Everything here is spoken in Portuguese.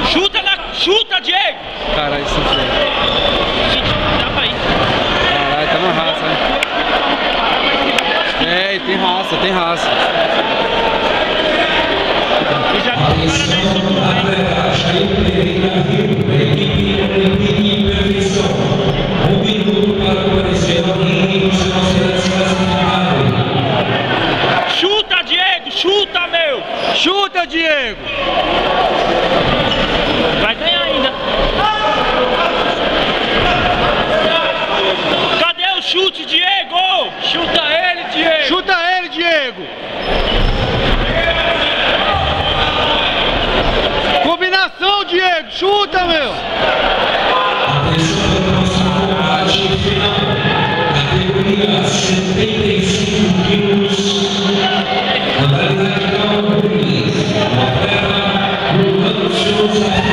Chuta, Diego! Caralho, isso é. Dá pra ir. Caralho, tá na raça, né? É, tem raça, tem raça. Eu já Chuta, Diego! Chuta, meu! Chuta, Diego! Vai ganhar ainda. Cadê o chute, Diego? Chuta ele, Diego! Chuta ele, Diego! Combinação, Diego! Chuta, meu! Atenção para o nosso combate final. Categoria 75 quilos. Modalidade Calma Muniz. Opera no Rancho